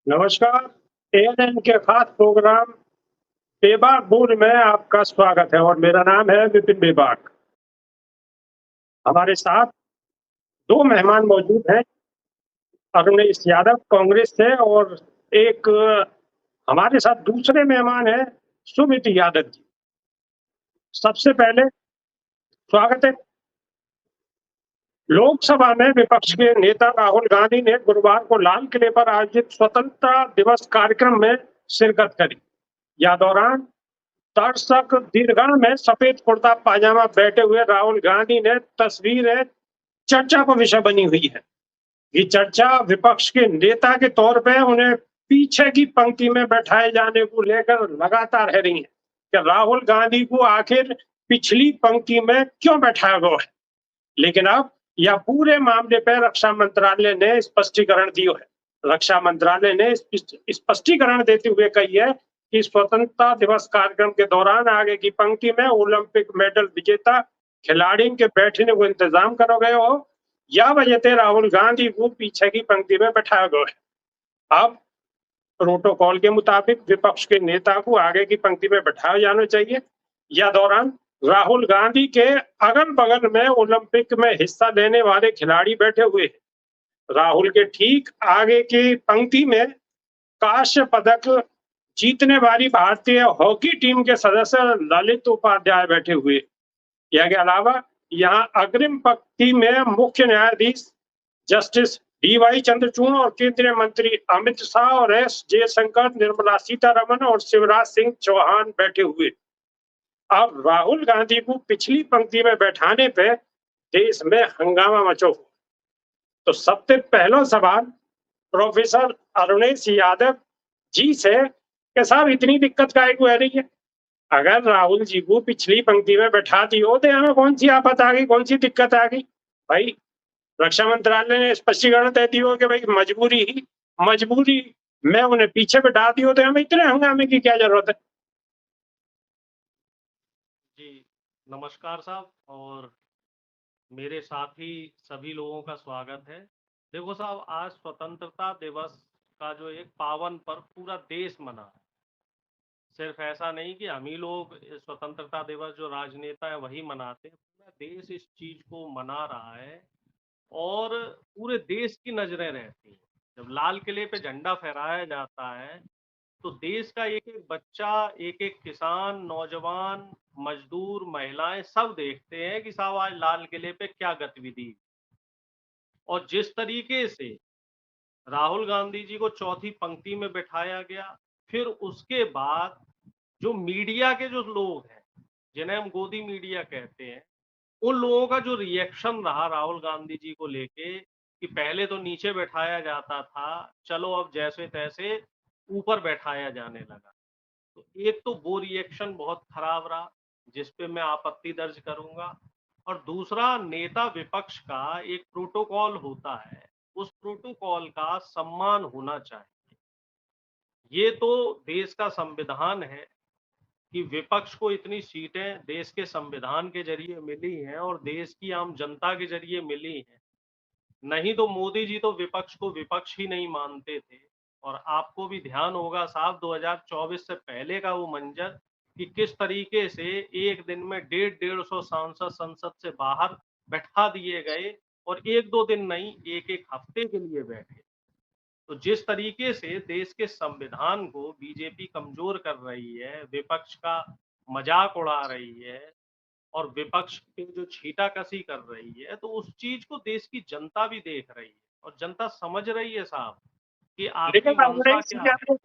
नमस्कार। एएनएन के खास प्रोग्राम बेबाक बूढ़ में आपका स्वागत है और मेरा नाम है विपिन बेबाक। हमारे साथ 2 मेहमान मौजूद हैं, अरुणेश यादव कांग्रेस से और एक हमारे साथ दूसरे मेहमान हैं सुमित यादव जी। सबसे पहले स्वागत है। लोकसभा में विपक्ष के नेता राहुल गांधी ने गुरुवार को लाल किले पर आयोजित स्वतंत्रता दिवस कार्यक्रम में शिरकत करी। यह दौरान दर्शक दीर्घा में सफेद कुर्ता पाजामा बैठे हुए राहुल गांधी ने तस्वीरें चर्चा का विषय बनी हुई है। ये चर्चा विपक्ष के नेता के तौर पे उन्हें पीछे की पंक्ति में बैठाए जाने को लेकर लगातार रह रही है कि राहुल गांधी को आखिर पिछली पंक्ति में क्यों बैठाया गया है। लेकिन अब यह पूरे मामले पर रक्षा मंत्रालय ने स्पष्टीकरण दिया है। रक्षा मंत्रालय ने स्पष्टीकरण देते हुए कही है कि स्वतंत्रता दिवस कार्यक्रम के दौरान आगे की पंक्ति में ओलंपिक मेडल विजेता खिलाड़ियों के बैठने को इंतजाम करो गए हो, या वजह राहुल गांधी को पीछे की पंक्ति में बैठाया गया है। अब प्रोटोकॉल के मुताबिक विपक्ष के नेता को आगे की पंक्ति में बैठाया जाना चाहिए। यह दौरान राहुल गांधी के अगल बगल में ओलंपिक में हिस्सा लेने वाले खिलाड़ी बैठे हुए हैं। राहुल के ठीक आगे की पंक्ति में कांस्य पदक जीतने वाली भारतीय हॉकी टीम के सदस्य ललित उपाध्याय बैठे हुए। इसके अलावा यहाँ अग्रिम पंक्ति में मुख्य न्यायाधीश जस्टिस डीवाई चंद्रचूड़ और केंद्रीय मंत्री अमित शाह और एस जयशंकर, निर्मला सीतारमण और शिवराज सिंह चौहान बैठे हुए। अब राहुल गांधी को पिछली पंक्ति में बैठाने पे देश में हंगामा मचो। तो सबसे पहला सवाल प्रोफेसर अरुणेश यादव जी से कि साहब इतनी दिक्कत काहे को आ रही है? अगर राहुल जी को पिछली पंक्ति में बैठा दी हो तो हमें कौन सी आफत आ गई, कौन सी दिक्कत आ गई? भाई रक्षा मंत्रालय ने स्पष्टीकरण दे दिया कि भाई मजबूरी में उन्हें पीछे बैठा दी हो तो हमें इतने हंगामे की क्या जरूरत है? जी, नमस्कार साहब और मेरे साथी सभी लोगों का स्वागत है। देखो साहब, आज स्वतंत्रता दिवस का जो एक पावन पर्व पूरा देश मना है। सिर्फ ऐसा नहीं कि हम ही लोग स्वतंत्रता दिवस जो राजनेता है वही मनाते हैं, पूरा देश इस चीज को मना रहा है और पूरे देश की नजरें रहती हैं। जब लाल किले पे झंडा फहराया जाता है तो देश का एक एक बच्चा, एक एक किसान, नौजवान, मजदूर, महिलाएं सब देखते हैं कि साहब आज लाल किले पे क्या गतिविधि। और जिस तरीके से राहुल गांधी जी को चौथी पंक्ति में बैठाया गया, फिर उसके बाद जो मीडिया के जो लोग हैं जिन्हें हम गोदी मीडिया कहते हैं, उन लोगों का जो रिएक्शन रहा राहुल गांधी जी को लेके कि पहले तो नीचे बैठाया जाता था, चलो अब जैसे तैसे ऊपर बैठाया जाने लगा। तो एक तो वो रिएक्शन बहुत खराब रहा जिस पे मैं आपत्ति दर्ज करूंगा। और दूसरा, नेता विपक्ष का एक प्रोटोकॉल होता है, उस प्रोटोकॉल का सम्मान होना चाहिए। ये तो देश का संविधान है कि विपक्ष को इतनी सीटें देश के संविधान के जरिए मिली हैं और देश की आम जनता के जरिए मिली हैं। नहीं तो मोदी जी तो विपक्ष को विपक्ष ही नहीं मानते थे। और आपको भी ध्यान होगा साहब, 2024 से पहले का वो मंजर कि किस तरीके से एक दिन में 150-150 सांसद संसद से बाहर बैठा दिए गए और एक दो दिन नहीं, एक एक हफ्ते के लिए बैठे। तो जिस तरीके से देश के संविधान को बीजेपी कमजोर कर रही है, विपक्ष का मजाक उड़ा रही है और विपक्ष पे जो छीटाकशी कर रही है, तो उस चीज को देश की जनता भी देख रही है और जनता समझ रही है साहब कि आपकी लेकिन मंशा क्या है।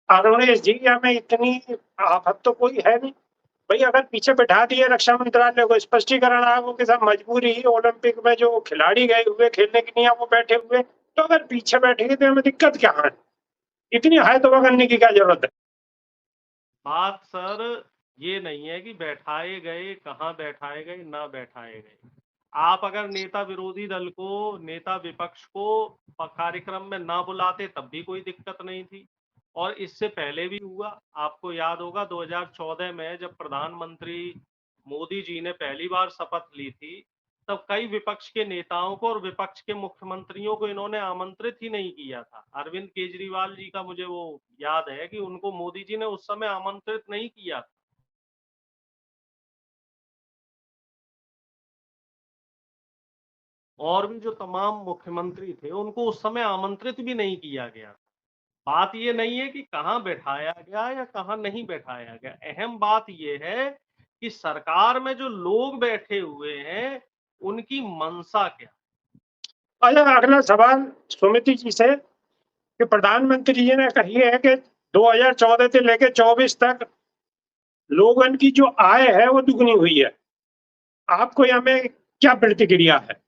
अरुणेश जी हमें इतनी आफत तो कोई है नहीं। भाई अगर पीछे बैठा दिए रक्षा मंत्रालय को, स्पष्टीकरण आया वो कि सब मजबूरी ही, ओलंपिक में जो खिलाड़ी गए हुए खेलने के लिए वो बैठे हुए, तो अगर पीछे बैठेंगे तो हमें दिक्कत क्या है? इतनी हाय तौबा करने की क्या जरूरत है? बात सर ये नहीं है कि बैठाए गए, कहाँ बैठाए गए, ना बैठाए गए। आप अगर नेता विरोधी दल को, नेता विपक्ष को कार्यक्रम में ना बुलाते तब भी कोई दिक्कत नहीं थी। और इससे पहले भी हुआ, आपको याद होगा 2014 में जब प्रधानमंत्री मोदी जी ने पहली बार शपथ ली थी, तब कई विपक्ष के नेताओं को और विपक्ष के मुख्यमंत्रियों को इन्होंने आमंत्रित ही नहीं किया था। अरविंद केजरीवाल जी का मुझे वो याद है कि उनको मोदी जी ने उस समय आमंत्रित नहीं किया था। और भी जो तमाम मुख्यमंत्री थे, उनको उस समय आमंत्रित भी नहीं किया गया। बात ये नहीं है कि कहाँ बैठाया गया या कहाँ नहीं बैठाया गया। अहम बात ये है कि सरकार में जो लोग बैठे हुए हैं, उनकी मंशा क्या? अच्छा, अगला सवाल सुमिति जी से कि प्रधानमंत्री जी ने कही है कि 2014 से लेकर 24 तक लोगों की जो आय है वो दुगनी हुई है। आपको यहाँ में क्या प्रतिक्रिया है?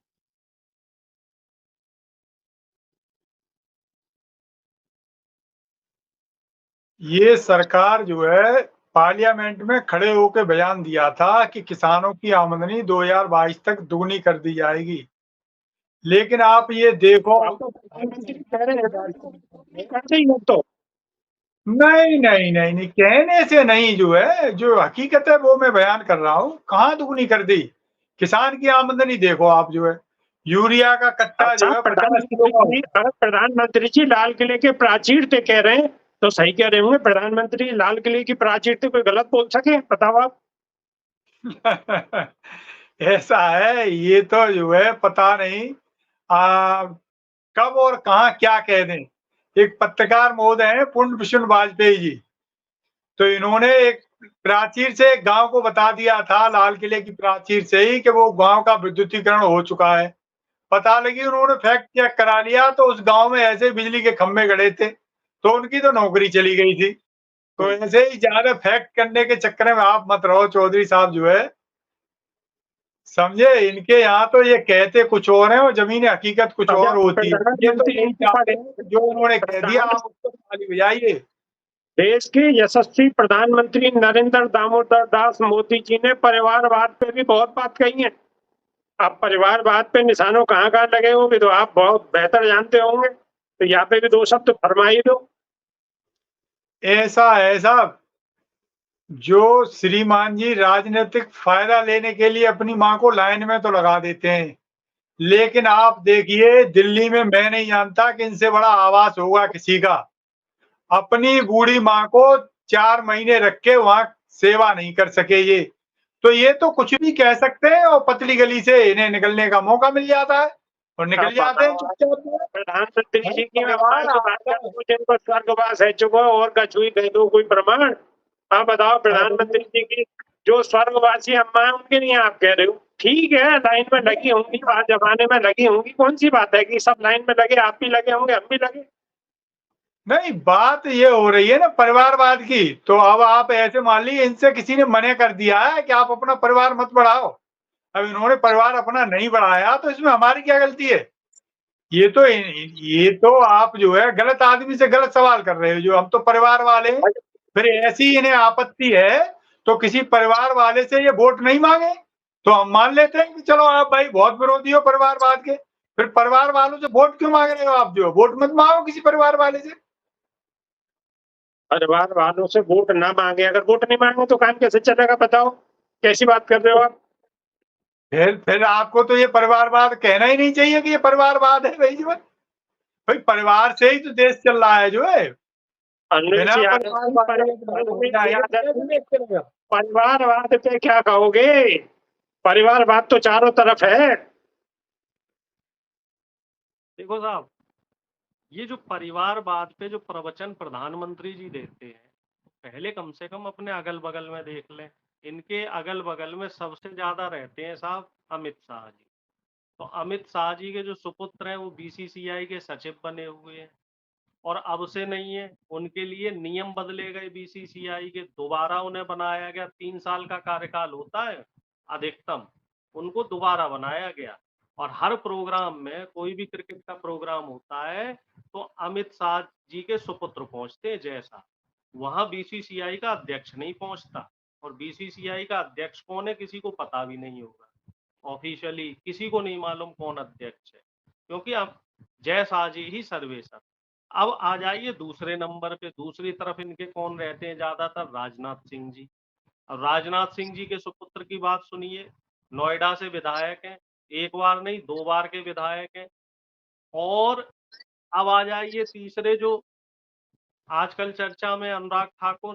ये सरकार जो है पार्लियामेंट में खड़े होकर बयान दिया था कि किसानों की आमदनी 2022 तक दुगनी कर दी जाएगी। लेकिन आप ये देखो, आप तो प्रधानमंत्री कह रहे हैं ना, करते ही हो तो। नहीं नहीं नहीं नहीं, कहने से नहीं, जो है जो हकीकत है वो मैं बयान कर रहा हूँ। कहाँ दुगनी कर दी? किसान की आमदनी देखो आप, जो है यूरिया का कट्टा अच्छा, जो है 50 किलो का प्रधानमंत्री जी लाल किले के प्राचीर से कह रहे हैं तो सही कह रहे होंगे। प्रधानमंत्री लाल किले की प्राचीर से कोई गलत बोल सके? बताओ आप। ऐसा है, ये तो जो है पता नहीं कब और कहाँ क्या कह दें। एक पत्रकार महोदय हैं पूर्ण विष्णु वाजपेयी जी, तो इन्होंने एक प्राचीर से एक गांव को बता दिया था, लाल किले की प्राचीर से ही, कि वो गांव का विद्युतीकरण हो चुका है। पता लगी उन्होंने फैक्ट चेक करा लिया तो उस गांव में ऐसे बिजली के खंभे गड़े थे, तो उनकी तो नौकरी चली गई थी। तो ऐसे ही ज्यादा फैक्ट करने के चक्कर में आप मत रहो चौधरी साहब, जो है समझे। इनके यहाँ तो ये कहते कुछ और है और जमीनी हकीकत कुछ अच्छा, और होती है। ये तो प्रधानमंत्री यही चाहते हैं कि जो उन्होंने कह दिया आप उसको ताली बजाइए। देश के यशस्वी प्रधानमंत्री नरेंद्र दामोदर दास मोदी जी ने परिवारवाद पे भी बहुत बात कही है। अब परिवारवाद पे निशानों कहाँ कहाँ लगे होंगे तो आप बहुत बेहतर जानते होंगे, तो यहाँ पे भी दो शब्द फरमा ही दो। ऐसा है साहब, जो श्रीमान जी राजनीतिक फायदा लेने के लिए अपनी माँ को लाइन में तो लगा देते हैं, लेकिन आप देखिए दिल्ली में मैं नहीं जानता कि इनसे बड़ा आवास होगा किसी का। अपनी बूढ़ी माँ को 4 महीने रख के वहाँ सेवा नहीं कर सके ये। तो ये तो कुछ भी कह सकते हैं और पतली गली से इन्हें निकलने का मौका मिल जाता है और निकल जाते हैं चुपचाप। प्रधानमंत्री जी की मैं परिवार बात आपका करूं जिनको स्वर्गवास है चुको और कछुई कह दो कोई प्रमाण। आप बताओ, प्रधानमंत्री जी की जो स्वर्गवासी अम्मा है उनके लिए आप कह रहे हो ठीक है लाइन में लगी होंगी, आज जमाने में लगी होंगी, कौन सी बात है कि सब लाइन में लगे, आप भी लगे होंगे हम भी लगे। नहीं, बात ये हो रही है ना परिवारवाद की, तो अब आप ऐसे मान लीजिए इनसे किसी ने मना कर दिया है कि आप अपना परिवार मत बढ़ाओ। अब इन्होंने परिवार अपना नहीं बढ़ाया तो इसमें हमारी क्या गलती है? ये तो आप जो है गलत आदमी से गलत सवाल कर रहे हो। जो हम तो परिवार वाले हैं, फिर ऐसी इन्हें आपत्ति है तो किसी परिवार वाले से ये वोट नहीं मांगे, तो हम मान लेते हैं कि चलो आप भाई बहुत विरोधी हो परिवारवाद के, फिर परिवार वालों से वोट क्यों मांग रहे हो? आप जो वोट मत मांगो किसी परिवार वाले से। परिवार वालों से वोट ना मांगे, अगर वोट नहीं मांगे तो काम कैसे चलेगा? बताओ कैसी बात कर रहे हो आप? फिर आपको तो ये परिवारवाद कहना ही नहीं चाहिए कि ये परिवारवाद है भाई। जीवन भाई परिवार से ही तो देश चल रहा है, जो है अनुज बिना यादव जी, परिवारवाद के तो देश नहीं जाएगा, तो यादव कैसे जी, देश चलेगा? परिवारवाद पे क्या कहोगे? परिवारवाद तो चारों तरफ है। देखो साहब, ये जो परिवारवाद पे जो प्रवचन प्रधानमंत्री जी देते हैं, पहले कम से कम अपने अगल बगल में देख लें। इनके अगल बगल में सबसे ज्यादा रहते हैं साहब अमित शाह जी। तो अमित शाह जी के जो सुपुत्र हैं वो बीसीसीआई के सचिव बने हुए हैं, और अब से नहीं है, उनके लिए नियम बदले गए बीसीसीआई के, दोबारा उन्हें बनाया गया। 3 साल का कार्यकाल होता है अधिकतम, उनको दोबारा बनाया गया। और हर प्रोग्राम में, कोई भी क्रिकेट का प्रोग्राम होता है तो अमित शाह जी के सुपुत्र पहुंचते हैं। जैसा वहां बीसीसीआई का अध्यक्ष नहीं पहुंचता, और बीसीसीआई का अध्यक्ष कौन है किसी को पता भी नहीं होगा। ऑफिशियली किसी को नहीं मालूम कौन अध्यक्ष है, क्योंकि अब जय शाह जी ही सर्वेसर्वा। अब आ जाइए दूसरे नंबर पे, दूसरी तरफ इनके कौन रहते हैं ज्यादातर? राजनाथ सिंह जी। अब राजनाथ सिंह जी के सुपुत्र की बात सुनिए, नोएडा से विधायक हैं, एक बार नहीं 2 बार के विधायक हैं। और अब आ जाइए तीसरे जो आजकल चर्चा में अनुराग ठाकुर,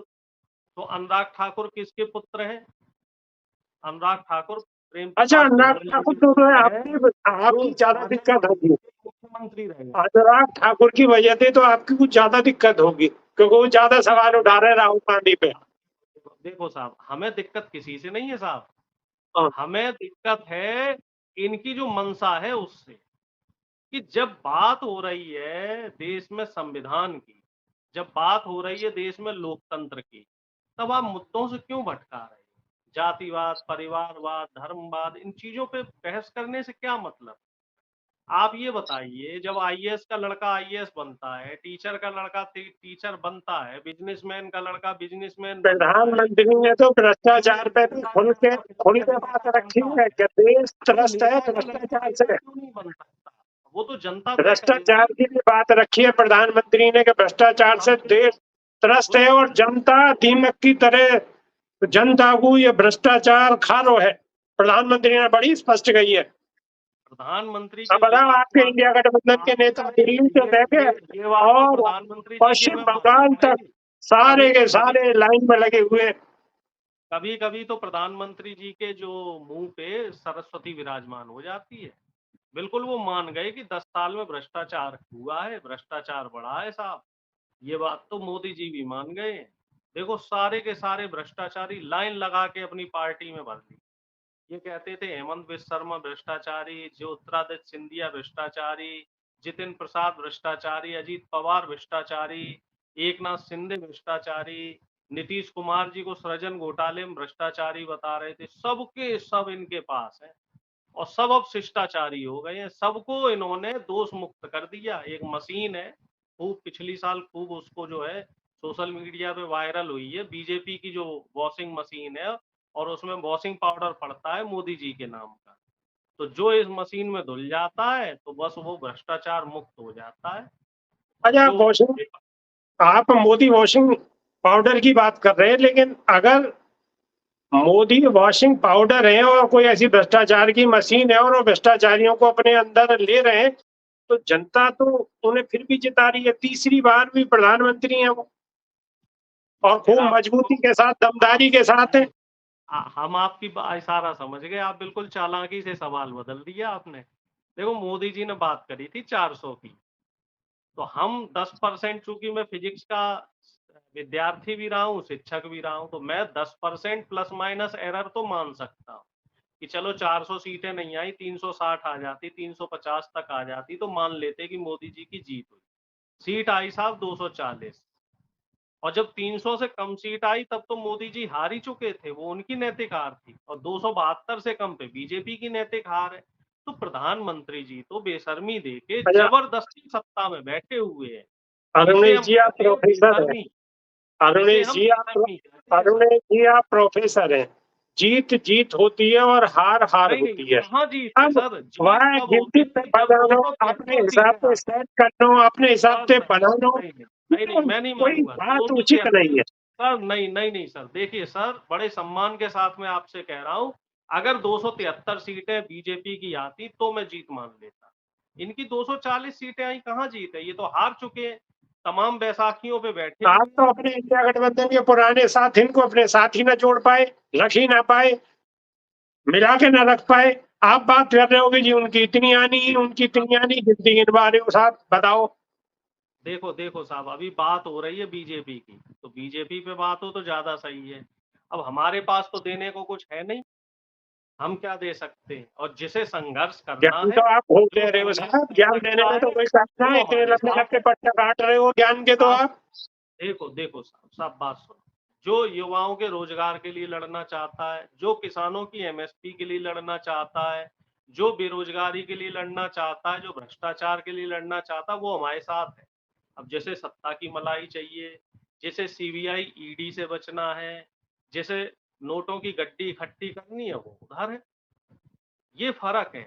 तो अनुराग ठाकुर किसके पुत्र हैं? अनुराग ठाकुर प्रेम अच्छा, प्रकाश अनुराग धूमल जी ठाकुर के तो पुत्र हैं, आपकी जो ज्यादा दिक्कत होगी। मुख्यमंत्री रहे। अनुराग ठाकुर की वजह से तो आपकी कुछ ज्यादा दिक्कत होगी, क्योंकि वो ज्यादा सवाल उठा रहे राहुल गांधी पे। देखो साहब, हमें दिक्कत किसी से नहीं है साहब, हाँ। हमें दिक्कत है इनकी जो मंशा है उससे, कि जब बात हो रही है देश में संविधान की, जब बात हो रही है देश में लोकतंत्र की, तब आप मुद्दों से क्यों भटका रहे हैं? जातिवाद, परिवारवाद, धर्मवाद, इन चीजों पे बहस करने से क्या मतलब? आप ये बताइए, जब आईएएस का लड़का आईएएस बनता है, टीचर का लड़का टीचर बनता है, बिजनेसमैन का लड़का बिजनेसमैन बनता है, प्रधानमंत्री ने तो भ्रष्टाचार पे भी खुल के बात रखी है कि देश त्रस्त है भ्रष्टाचार से। क्यों नहीं बन सकता? वो तो जनता तय भ्रष्टाचार करेगी। की भी बात रखी है प्रधानमंत्री ने कि भ्रष्टाचार से देश त्रस्त है और जनता दीमक की तरह जनता को ये भ्रष्टाचार खारो है। प्रधानमंत्री ने बड़ी स्पष्ट कही है। प्रधानमंत्री अब की ये बताओ, बात आपके इंडिया गठबंधन के नेता दिल्ली से लेके ये बात तो और प्रधानमंत्री जी की पश्चिम हमें बंगाल माननी तक पड़ेगी। सारे के कभी सारे लाइन में लगे हुए हैं। कभी कभी तो प्रधानमंत्री जी के जो मुंह पे सरस्वती विराजमान हो जाती है। बिल्कुल वो मान गए कि 10 साल में भ्रष्टाचार हुआ है, भ्रष्टाचार बढ़ा है साहब। ये बात तो मोदी जी भी मान गए हैं। देखो सारे के सारे भ्रष्टाचारी लाइन लगा के अपनी पार्टी में भर ली। ये कहते थे हेमंत बिस्वा शर्मा भ्रष्टाचारी, ज्योतिरादित्य सिंधिया भ्रष्टाचारी, जितिन प्रसाद भ्रष्टाचारी, अजीत पवार भ्रष्टाचारी, एकनाथ शिंदे भ्रष्टाचारी, नीतीश कुमार जी को सृजन घोटाले में भ्रष्टाचारी बता रहे थे। सबके सब इनके पास है और सब अब शिष्टाचारी हो गए हैं। सबको इन्होंने दोष मुक्त कर दिया। एक मशीन है, खूब पिछली साल खूब उसको जो है सोशल मीडिया पे वायरल हुई है, बीजेपी की जो वॉशिंग मशीन है, और उसमें वॉशिंग पाउडर पड़ता है मोदी जी के नाम का। तो जो इस मशीन में धुल जाता है तो बस वो भ्रष्टाचार मुक्त हो जाता है। और अच्छा, जो वॉशिंग, आप मोदी वॉशिंग पाउडर की बात कर रहे हैं, लेकिन अगर मोदी वॉशिंग पाउडर है और कोई ऐसी भ्रष्टाचार की मशीन है और वो भ्रष्टाचारियों को अपने अंदर ले रहे हैं, तो जनता तो उन्हें फिर भी जिता रही है। तीसरी बार भी प्रधानमंत्री है वो, और खूब मजबूती के साथ, दमदारी के साथ है। हम आपकी इशारा समझ गए, आप बिल्कुल चालाकी से सवाल बदल दिया आपने। देखो मोदी जी ने बात करी थी 400 की, तो हम 10%, चूंकि मैं फिजिक्स का विद्यार्थी भी रहा हूँ, शिक्षक भी रहा हूँ, तो मैं 10% प्लस माइनस एरर तो मान सकता हूँ कि चलो 400 सीटें नहीं आई, 360 आ जाती, 350 तक आ जाती, तो मान लेते कि मोदी जी की जीत हुई। सीट आई साहब 240, और जब 300 से कम सीट आई तब तो मोदी जी हार ही चुके थे, वो उनकी नैतिक हार थी, और 272 से कम पे बीजेपी की नैतिक हार है। तो प्रधानमंत्री जी तो बेशर्मी देके अच्छा, जबरदस्ती सत्ता में बैठे हुए हैं। इसे अरुणेश हम जी आप कहते हैं प्रोफेसर हैं। बेशर्मी। इसे अरुणेश हम जी बेशर्मी कहते हैं साहब। अरुणेश जी आप प्रोफेसर हैं। जीत जीत होती है और हार हार नहीं नहीं, होती है। कहाँ जीत है अब सर? जीत वह तब गिनती होती पे थी जब बना लो, अपने 273 हिसाब सीटें से आती। सेट कर लो, अपने हिसाब से सर बना लो, नहीं नहीं नहीं, मैं नहीं कोई मानूंगा बात दो उचित नहीं है। सर, नहीं नहीं नहीं सर, देखिए सर, बड़े सम्मान के साथ मैं आपसे कह रहा हूं, अगर 273 सीटें बीजेपी की आती तो मैं जीत मान लेता। इनकी 240 सीटें आई, कहाँ जीत है? ये तो हार चुके हैं, तमाम बैसाखियों पे बैठे आप हुए तो हैं। अपने इंडिया गठबंधन के पुराने साथी को अपने साथ ही न जोड़ पाए, रख ही ना पाए, मिला के न रख पाए। आप बात कर रहे होगे जी उनकी इतनी आनी, उनकी इतनी आनी, गिनती गिनवा रहे हो साहब, बताओ। देखो देखो साहब, अभी बात हो रही है बीजेपी की, तो बीजेपी पे बात हो तो ज्यादा सही है। अब हमारे पास तो देने को कुछ है नहीं, हम क्या दे सकते हैं? और जिसे संघर्ष करना ज्ञान है, तो आप खूब जो दे रहे हो संघर्ष साहब, कर ज्ञान देने सकता में तो है कोई कष्ट वो नहीं, इतने हमारे लंबे साथ लंबे है। पट्टे काट रहे हो ज्ञान के तो आप। देखो देखो साहब, सब बात सुनो। जो युवाओं के रोजगार के लिए लड़ना चाहता है, जो किसानों की एमएसपी के लिए लड़ना चाहता है, जो बेरोजगारी के लिए लड़ना चाहता है, जो भ्रष्टाचार के लिए लड़ना चाहता है, वो हमारे साथ है। अब जैसे सत्ता की मलाई चाहिए, जैसे सीबीआई ईडी से बचना है, जैसे नोटों की गड्डी इकट्ठी करनी है, वो उधर है। ये फर्क है।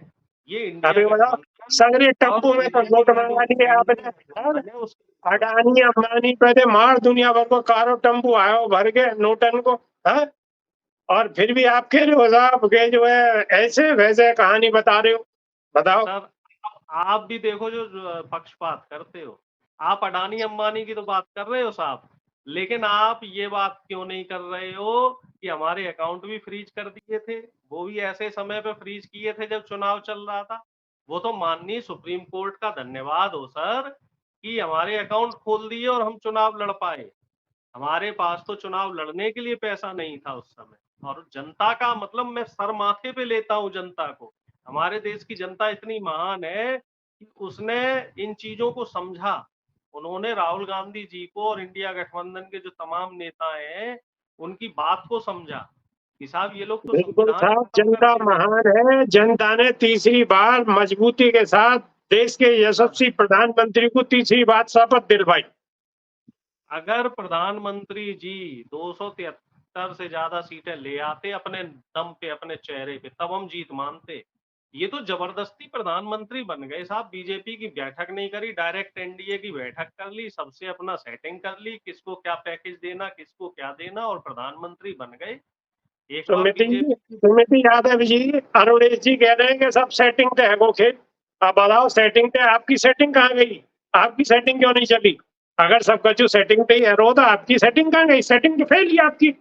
ये इंडिया अभी बताओ, गठबंधन सगरे और टप्पू में तो बीजेपी नोट का जो मंगा लिए एनडीए आपने, गठबंधन है उसके फर्क है। अडानी अंबानी पे थे मार दुनिया भर को कारो टम्पू आयो भर के नोटन को। हाँ, और फिर भी आप कह रहे हो साहब के जो है ऐसे वैसे कहानी बता रहे हो, बताओ। सर आप भी देखो जो पक्षपात करते हो, आप अडानी अंबानी की तो बात कर रहे हो साहब, लेकिन आप ये बात क्यों नहीं कर रहे हो कि हमारे अकाउंट भी फ्रीज कर दिए थे, वो भी ऐसे समय पे फ्रीज किए थे जब चुनाव चल रहा था। वो तो माननीय सुप्रीम कोर्ट का धन्यवाद हो सर कि हमारे अकाउंट खोल दिए और हम चुनाव लड़ पाए। हमारे पास तो चुनाव लड़ने के लिए पैसा नहीं था उस समय, और जनता का मतलब मैं सर माथे पे लेता हूँ जनता को। हमारे देश की जनता इतनी महान है कि उसने इन चीजों को समझा। उन्होंने राहुल गांधी जी को और इंडिया गठबंधन के जो तमाम नेता हैं उनकी बात को समझा कि साहब ये लोग तो बिल्कुल संविधान साहब, खत्म कर जनता देंगे। महान है। जनता ने तीसरी बार मजबूती के साथ देश के यशस्वी प्रधानमंत्री को तीसरी बार शपथ दिलवाई। अगर प्रधानमंत्री जी 273 से ज्यादा सीटें ले आते अपने दम पे, अपने चेहरे पे, तब हम जीत मानते। ये तो जबरदस्ती प्रधानमंत्री बन गए साहब। बीजेपी की बैठक नहीं करी, डायरेक्ट एनडीए की बैठक कर ली, सबसे अपना सेटिंग कर ली, किसको क्या पैकेज देना, किसको क्या देना, और प्रधानमंत्री बन गए। एक बार सुमित जी, बीजेपी सुमित यादव जी, अरुणेश जी कह रहे हैं कि सब सेटिंग तो है वो खेल। अब बताओ सेटिंग पे आपकी सेटिंग कहाँ गई? आपकी सेटिंग क्यों नहीं चली? अगर सब कुछ सेटिंग पे ही है रो, तो आपकी सेटिंग कहाँ गई? सेटिंग तो फेल ही आपकी।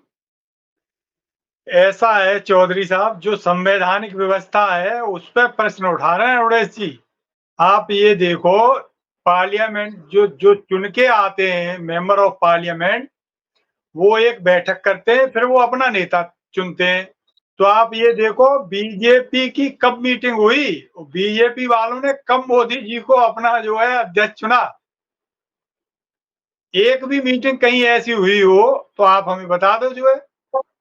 ऐसा है चौधरी साहब, जो संवैधानिक व्यवस्था है उस पर प्रश्न उठा रहे हैं अरुणेश जी। आप ये देखो, पार्लियामेंट जो जो चुन के आते हैं मेंबर ऑफ पार्लियामेंट, वो एक बैठक करते हैं, फिर वो अपना नेता चुनते हैं। तो आप ये देखो बीजेपी की कब मीटिंग हुई, बीजेपी वालों ने कब मोदी जी को अपना जो है अध्यक्ष चुना? एक भी मीटिंग कहीं ऐसी हुई हो तो आप हमें बता दो जो है।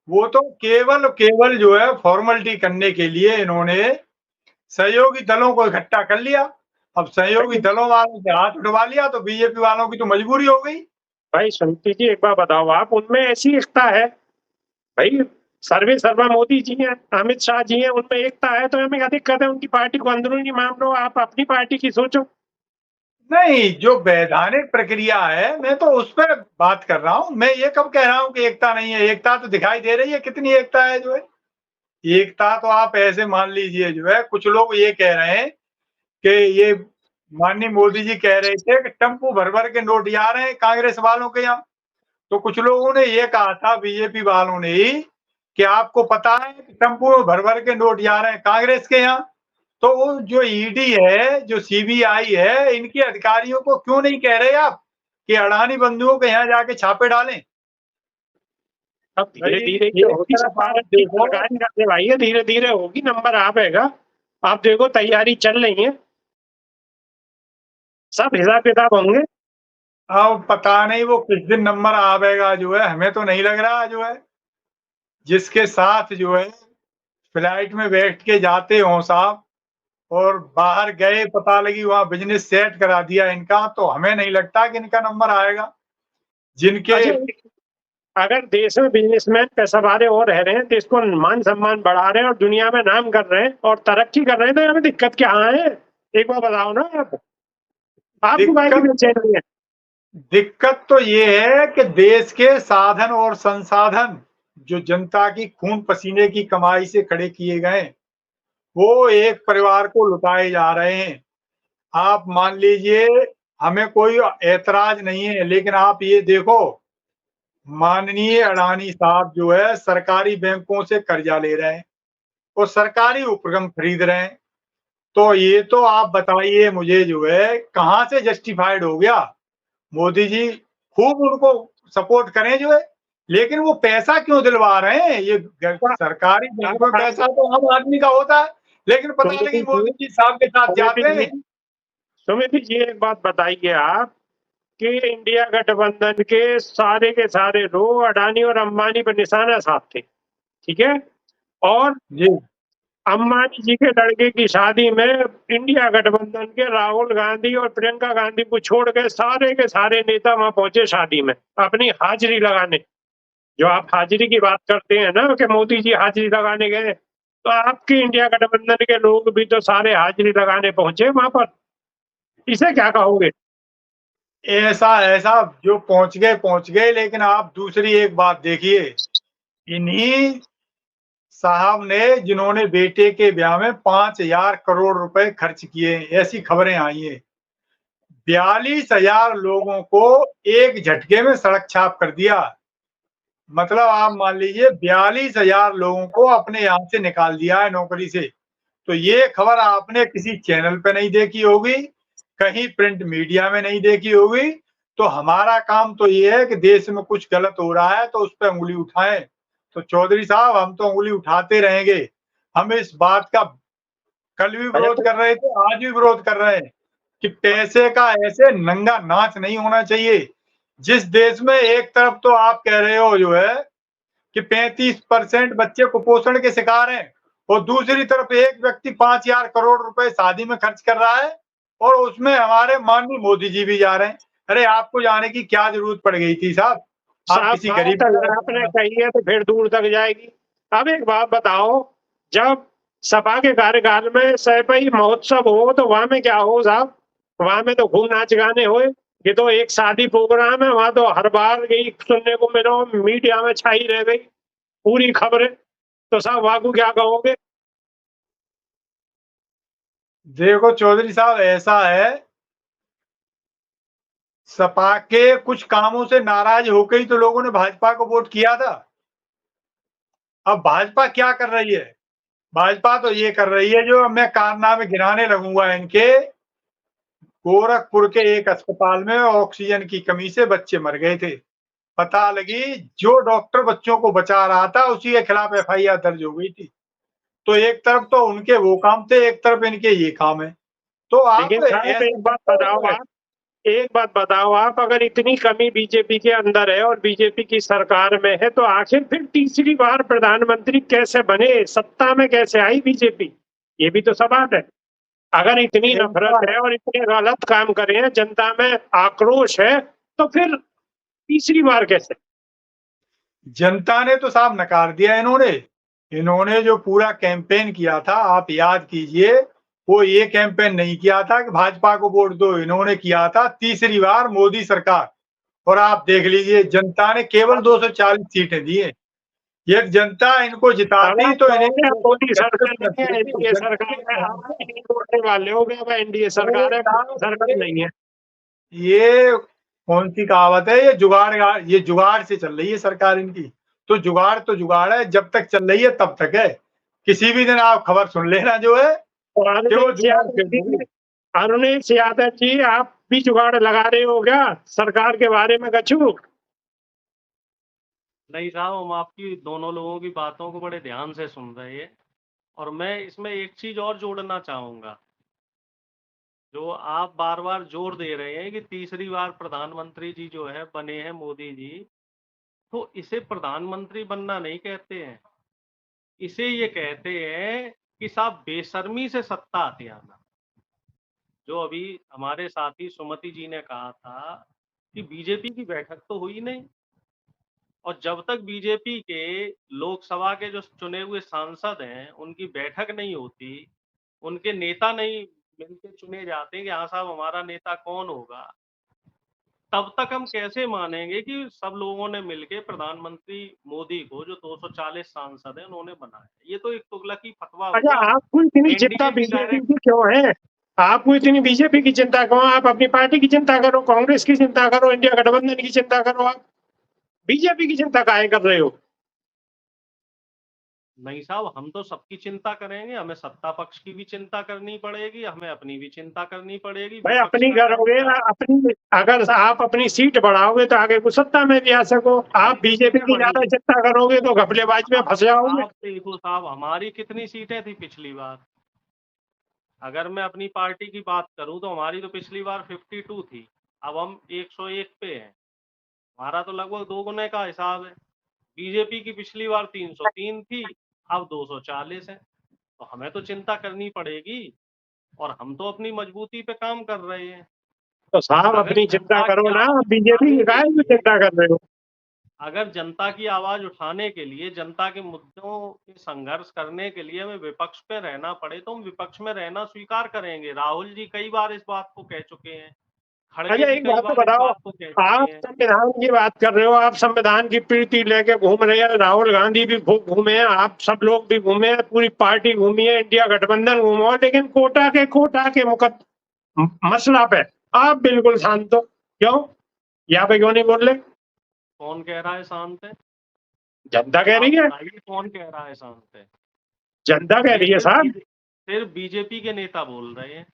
वो तो केवल केवल जो है फॉर्मेलिटी करने के लिए इन्होंने सहयोगी दलों को इकट्ठा कर लिया। अब सहयोगी दलों वालों से हाथ उठवा लिया तो बीजेपी वालों की तो मजबूरी हो गई। भाई सुमित जी, एक बार बताओ, आप उनमें ऐसी एकता है? भाई सर्वे सर्वा मोदी जी हैं, अमित शाह जी हैं, उनमें एकता है तो हमें क्या दिक्कत है? उनकी पार्टी को अंदरूनी मामलों, आप अपनी पार्टी की सोचो। नहीं, जो वैधानिक प्रक्रिया है मैं तो उस पर बात कर रहा हूँ। मैं ये कब कह रहा हूँ कि एकता नहीं है? एकता तो दिखाई दे रही है, कितनी एकता है जो है। एकता तो आप ऐसे मान लीजिए जो है, कुछ लोग ये कह रहे हैं कि ये माननीय मोदी जी कह रहे थे कि टेम्पो भर भर के नोट जा रहे हैं कांग्रेस वालों के यहाँ। तो कुछ लोगों ने ये कहा था बीजेपी वालों ने ही कि आपको पता है कि टेम्पो में भर भर के नोट जा रहे हैं कांग्रेस के यहाँ। तो वो जो ईडी है, जो सीबीआई है, इनके अधिकारियों को क्यों नहीं कह रहे आप कि अडानी बंधुओं के यहाँ जाके छापे डालें? अब धीरे भाई धीरे एक तरफ आप देखो, सरकारी कार्यवाही है, धीरे धीरे होगी, नंबर आएगा। आप देखो तैयारी चल रही है, सब हिसाब किताब होंगे। अब पता नहीं वो किस दिन नंबर आवेगा जो है, हमें तो नहीं लग रहा जो है। जिसके साथ जो है फ्लाइट में बैठ के जाते हो साहब और बाहर गए, पता लगी वहां बिजनेस सेट करा दिया इनका, तो हमें नहीं लगता कि इनका नंबर आएगा। जिनके अच्छा, अगर देश में बिजनेसमैन पैसा वाले और रह रहे हैं, देश को मान सम्मान बढ़ा रहे हैं और दुनिया में नाम कर रहे हैं और तरक्की कर रहे हैं, तो हमें दिक्कत क्या है? एक बार बताओ ना आप। आपको काहे की दिक्कत बेचैनी है? दिक्कत तो ये है कि देश के साधन और संसाधन जो जनता की खून पसीने की कमाई से खड़े किए गए, वो एक परिवार को लुटाए जा रहे हैं। आप मान लीजिए, हमें कोई ऐतराज नहीं है, लेकिन आप ये देखो माननीय अडानी साहब जो है सरकारी बैंकों से कर्जा ले रहे हैं और सरकारी उपक्रम खरीद रहे हैं। तो ये तो आप बताइए मुझे जो है कहाँ से जस्टिफाइड हो गया? मोदी जी खूब उनको सपोर्ट करें जो है, लेकिन वो पैसा क्यों दिलवा रहे हैं? ये सरकारी बैंक में पैसा तो आम आदमी का होता है, लेकिन पता लगी मोदी जी साहब के साथ जाते हैं। सुमित जी, एक बात बताइए आप कि इंडिया गठबंधन के सारे लोग अडानी और अंबानी पर निशाना साधते, ठीक है? और जी अंबानी जी के लड़के की शादी में इंडिया गठबंधन के राहुल गांधी और प्रियंका गांधी को छोड़ के सारे नेता वहां पहुंचे शादी में अपनी हाजिरी लगाने। जो आप हाजिरी की बात करते हैं ना कि मोदी जी हाजिरी लगाने गए, तो आपके इंडिया गठबंधन के लोग भी तो सारे हाजिरी लगाने पहुंचे वहां पर। इसे क्या कहोगे? ऐसा ऐसा जो पहुंच गए, लेकिन आप दूसरी एक बात देखिए, इन्हीं साहब ने, जिन्होंने बेटे के ब्याह में 5,000 करोड़ रुपए खर्च किए, ऐसी खबरें आई हैं। 42,000 लोगों को एक झटके में सड़क छाप कर दिया। मतलब आप मान लीजिए 42,000 लोगों को अपने यहाँ से निकाल दिया है नौकरी से। तो ये खबर आपने किसी चैनल पे नहीं देखी होगी, कहीं प्रिंट मीडिया में नहीं देखी होगी। तो हमारा काम तो ये है कि देश में कुछ गलत हो रहा है तो उस पर उंगली उठाएं। तो चौधरी साहब, हम तो उंगली उठाते रहेंगे। हम इस बात का कल भी विरोध कर रहे थे, आज भी विरोध कर रहे हैं कि पैसे का ऐसे नंगा नाच नहीं होना चाहिए। जिस देश में एक तरफ तो आप कह रहे हो जो है कि 35% बच्चे कुपोषण के शिकार हैं और दूसरी तरफ एक व्यक्ति 5,000 करोड़ रुपए शादी में खर्च कर रहा है और उसमें हमारे माननीय मोदी जी भी जा रहे हैं। अरे आपको जाने की क्या जरूरत पड़ गई थी साहब? आप साहब किसी बात गरीब अगर आपने कही है तो फिर दूर तक जाएगी। अब एक बात बताओ, जब सपा के कार्यकाल में सैपई महोत्सव हो तो वहां में क्या हो साहब? वहां में तो खूब नाच गाने हुए। ये तो एक शादी प्रोग्राम है, वहां तो हर बार यही सुनने को मिलो, मीडिया में छाई रह गई पूरी खबरें। तो साहब वहां को क्या कहोगे? देखो चौधरी साहब, ऐसा है, सपा के कुछ कामों से नाराज होकर ही तो लोगों ने भाजपा को वोट किया था। अब भाजपा क्या कर रही है? भाजपा तो ये कर रही है, जो मैं कारनामे गिनाने लगूंगा इनके। गोरखपुर के एक अस्पताल में ऑक्सीजन की कमी से बच्चे मर गए थे। पता लगी जो डॉक्टर बच्चों को बचा रहा था उसी के खिलाफ एफआईआर दर्ज हो गई थी। तो एक तरफ तो उनके वो काम थे, एक तरफ इनके ये काम है। तो आप लेकिन साहब ऐसे एक बात बताओ आप, एक बात बताओ आप, अगर इतनी कमी बीजेपी के अंदर है और बीजेपी की सरकार में है तो आखिर फिर तीसरी बार प्रधानमंत्री कैसे बने, सत्ता में कैसे आई बीजेपी? ये भी तो सवाल है। अगर इतनी नफरत है और इतने गलत काम करे हैं, जनता में आक्रोश है, तो फिर तीसरी बार कैसे? जनता ने तो साहब नकार दिया इन्होंने। इन्होंने जो पूरा कैंपेन किया था, आप याद कीजिए, वो ये कैंपेन नहीं किया था कि भाजपा को वोट दो, इन्होंने किया था तीसरी बार मोदी सरकार। और आप देख लीजिए, जनता ने केवल 240 सीटें दी है। ये जनता इनको जिताती तो इन्हें मोदी सरकार नहीं है, एनडीए सरकार है। आप नहीं बोलने वाले हो गए एनडीए सरकार है, सरकार नहीं है। ये कौन सी कहावत है? ये जुगाड़ से चल रही है सरकार इनकी। तो जुगाड़ है, जब तक चल रही है तब तक है। किसी भी दिन आप खबर सुन लेना जो है कि वो जुगाड़ से होगी। अनुनीत यादव जी, आप भी जुगाड़ लगा रहे हो क्या सरकार के बारे में कछु? नहीं साहब, हम आपकी दोनों लोगों की बातों को बड़े ध्यान से सुन रहे हैं और मैं इसमें एक चीज और जोड़ना चाहूंगा। जो आप बार बार जोर दे रहे हैं कि तीसरी बार प्रधानमंत्री जी जो है बने हैं मोदी जी, तो इसे प्रधानमंत्री बनना नहीं कहते हैं। इसे ये कहते हैं कि साहब बेशर्मी से सत्ता हथियाना। जो अभी हमारे साथी सुमति जी ने कहा था कि बीजेपी की बैठक तो हुई नहीं, और जब तक बीजेपी के लोकसभा के जो चुने हुए सांसद हैं उनकी बैठक नहीं होती, उनके नेता नहीं मिलकर चुने जाते हैं कि हाँ साहब हमारा नेता कौन होगा, तब तक हम कैसे मानेंगे कि सब लोगों ने मिलकर प्रधानमंत्री मोदी को, जो 240 सांसद हैं, उन्होंने बनाया? ये तो एक तुगलकी फतवा अच्छा, हुआ। आपको इतनी चिंता एनडीए की बीजेपी डायरेक्ट की क्यों है? आपको इतनी बीजेपी की चिंता क्यों? आप अपनी पार्टी की चिंता करो, कांग्रेस की चिंता करो, इंडिया गठबंधन की चिंता करो। आप बीजेपी की चिंता काहे कर रहे हो? नहीं साहब, हम तो सबकी चिंता करेंगे। हमें सत्ता पक्ष की भी चिंता करनी पड़ेगी, हमें अपनी भी चिंता करनी पड़ेगी, भाई विपक्ष अपनी का क्या करोगे ना, होता है। अपनी अगर आप अपनी सीट बढ़ाओगे तो आगे को सत्ता में भी आ सको। आप बीजेपी सीटें की बढ़ी। ज्यादा चिंता करोगे तो घपलेबाजी में फंस जाओगे। आप देखो साहब, हमारी कितनी सीटें थी पिछली बार? अगर मैं अपनी पार्टी की बात करूं तो हमारी तो पिछली बार 52 थी, अब हम 101 पे हैं। हमारा तो लगभग 2 गुने का हिसाब है। बीजेपी की पिछली बार 303 थी, अब 240 है। तो हमें तो चिंता करनी पड़ेगी, और हम तो अपनी मजबूती पे काम कर रहे हैं। तो साहब अगर अपनी चिंता जनता की करो ना, आवाज बीजेपी उठाने की के काहे की लिए चिंता कर रहे हो? अगर जनता की आवाज उठाने के लिए, जनता के मुद्दों के संघर्ष करने के लिए हमें विपक्ष पे रहना पड़े तो हम विपक्ष में रहना स्वीकार करेंगे। राहुल जी कई बार इस बात को कह चुके हैं खड़गे अच्छा भी एक कई बात तो बार इस बताओ, बात को कहते आप हैं। संविधान की बात कर रहे हो, आप संविधान की प्रीति लेके घूम रहे हैं, राहुल गांधी भी खूब घूमे हैं, आप सब लोग भी घूमे हैं, पूरी पार्टी घूमी है, इंडिया गठबंधन घूमा है, लेकिन कोटा के मसला पे आप बिल्कुल शांत हो, क्यों? यहाँ पे क्यों नहीं बोल रहे? कौन कह रहा है शांत है? जनता कह आप रही है, बताइए कौन कह रहा है शांत है? जनता कह ये रही है साहब। सिर्फ बीजेपी के नेता बोल रहे हैं।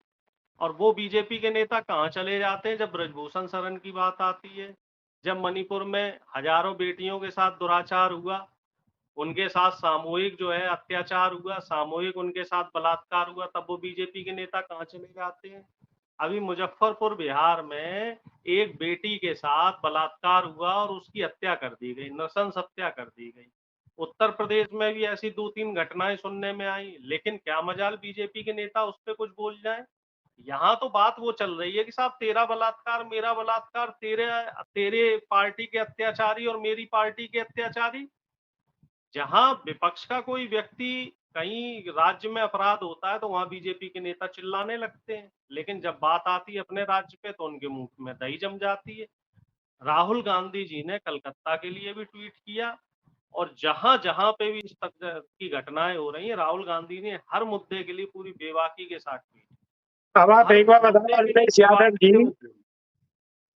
और वो बीजेपी के नेता कहाँ चले जाते हैं जब ब्रजभूषण शरण की बात आती है, जब मणिपुर में हजारों बेटियों के साथ दुराचार हुआ, उनके साथ सामूहिक जो है अत्याचार हुआ, सामूहिक उनके साथ बलात्कार हुआ, तब वो बीजेपी के नेता कहाँ चले जाते हैं? अभी मुजफ्फरपुर बिहार में एक बेटी के साथ बलात्कार हुआ और उसकी हत्या कर दी गई, नृशंस हत्या कर दी गई। उत्तर प्रदेश में भी ऐसी 2-3 घटनाएं सुनने में आई, लेकिन क्या मजाल बीजेपी के नेता उस पर कुछ बोल जाए? यहाँ तो बात वो चल रही है कि साहब तेरा बलात्कार, मेरा बलात्कार, तेरे पार्टी के अत्याचारी और मेरी पार्टी के अत्याचारी। जहां विपक्ष का कोई व्यक्ति कहीं राज्य में अपराध होता है तो वहां बीजेपी के नेता चिल्लाने लगते हैं, लेकिन जब बात आती है अपने राज्य पे तो उनके मुंह में दही जम जाती है। राहुल गांधी जी ने कलकत्ता के लिए भी ट्वीट किया, और जहां जहां पे भी इस तरह की घटनाएं हो रही हैं, राहुल गांधी ने हर मुद्दे के लिए पूरी बेबाकी के साथ ट्वीट, अब आप हर एक बार मुद्दे बताओ के लिए अखिलेश यादव बेबाकी से जी वो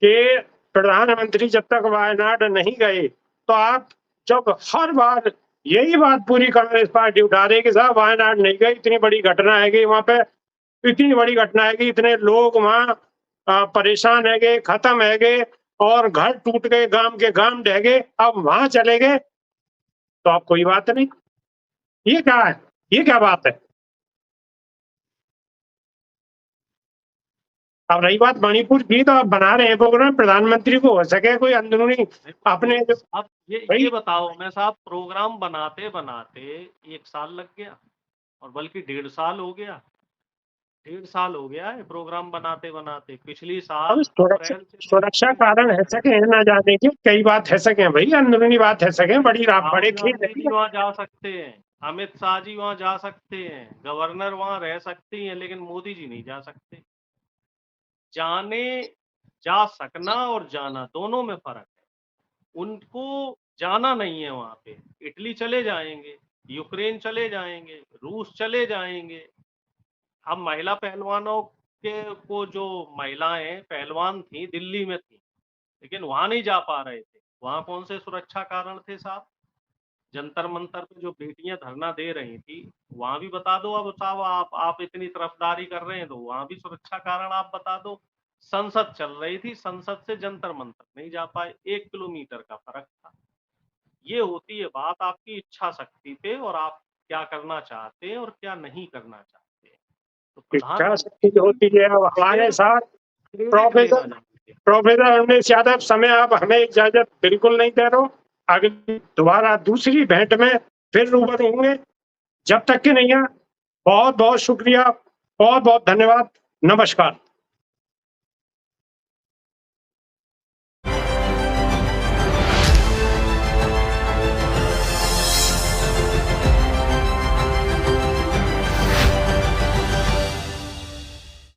कि प्रधानमंत्री जब तक वायनाड नहीं गए, तो आप जब हर बार यही बात पूरी कांग्रेस पार्टी उठा रही है कि साहब वायनाड नहीं गए, इतनी बड़ी घटना है कि वहां पे, इतनी बड़ी घटना है कि इतने लोग वहां परेशान है गए, खत्म है गए, और घर टूट गए, गांव के गांव ढह गए, अब वहां चले गए तो अब कोई बात नहीं। ये क्या है? ये क्या बात है? अब रही बात मणिपुर की, तो आप बना रहे हैं प्रोग्राम, प्रधानमंत्री को हो सके कोई अंदरूनी अपने जो अब भाई, ये बताओ मैं साहब, प्रोग्राम बनाते बनाते 1 साल लग गया, और बल्कि 1.5 साल हो गया, 1.5 साल हो गया है प्रोग्राम बनाते बनाते। पिछली अब साल सुरक्षा अप्रैल से सुरक्षा मई कारण है सके ना जाने की, कई बात है सके भाई, अंदरूनी बात है सके, बड़ी राहुल बड़े खेल गांधी जी है। वहां जा सकते हैं, अमित शाह जी वहां जा सकते हैं, गवर्नर वहां रह सकती हैं, लेकिन मोदी जी नहीं जा सकते। जाने जा सकना और जाना दोनों में फर्क है। उनको जाना नहीं है वहां पे, इटली चले जाएंगे, यूक्रेन चले जाएंगे, रूस चले जाएंगे। अब महिला पहलवानों के को जो महिलाएं पहलवान थी दिल्ली में थी, लेकिन वहां नहीं जा पा रहे थे। वहां कौन से सुरक्षा कारण थे साहब? जंतर मंतर पे जो बेटियां धरना दे रही थी, वहां भी बता दो। अब साहब आप इतनी तरफदारी कर रहे हैं तो वहां भी सुरक्षा कारण आप बता दो। संसद चल रही थी, संसद से जंतर मंतर नहीं जा पाए, 1 किलोमीटर का फर्क था। ये होती है बात आपकी इच्छा शक्ति पे, और आप क्या करना चाहते हैं और क्या नहीं करना चाहते हैं। तो इच्छा प्रधानमंत्री शक्ति जी होती है। अब हमारे सिर्फ साथ क्रेडिट लेना प्रोफेसर जानते हैं। प्रोफेसर उमेश यादव, समय आप हमें इजाजत बिल्कुल नहीं दे रहे हो। अगली दोबारा दूसरी भेंट में फिर रूबरू होंगे, जब तक के नहीं है। बहुत बहुत शुक्रिया, बहुत बहुत धन्यवाद, नमस्कार।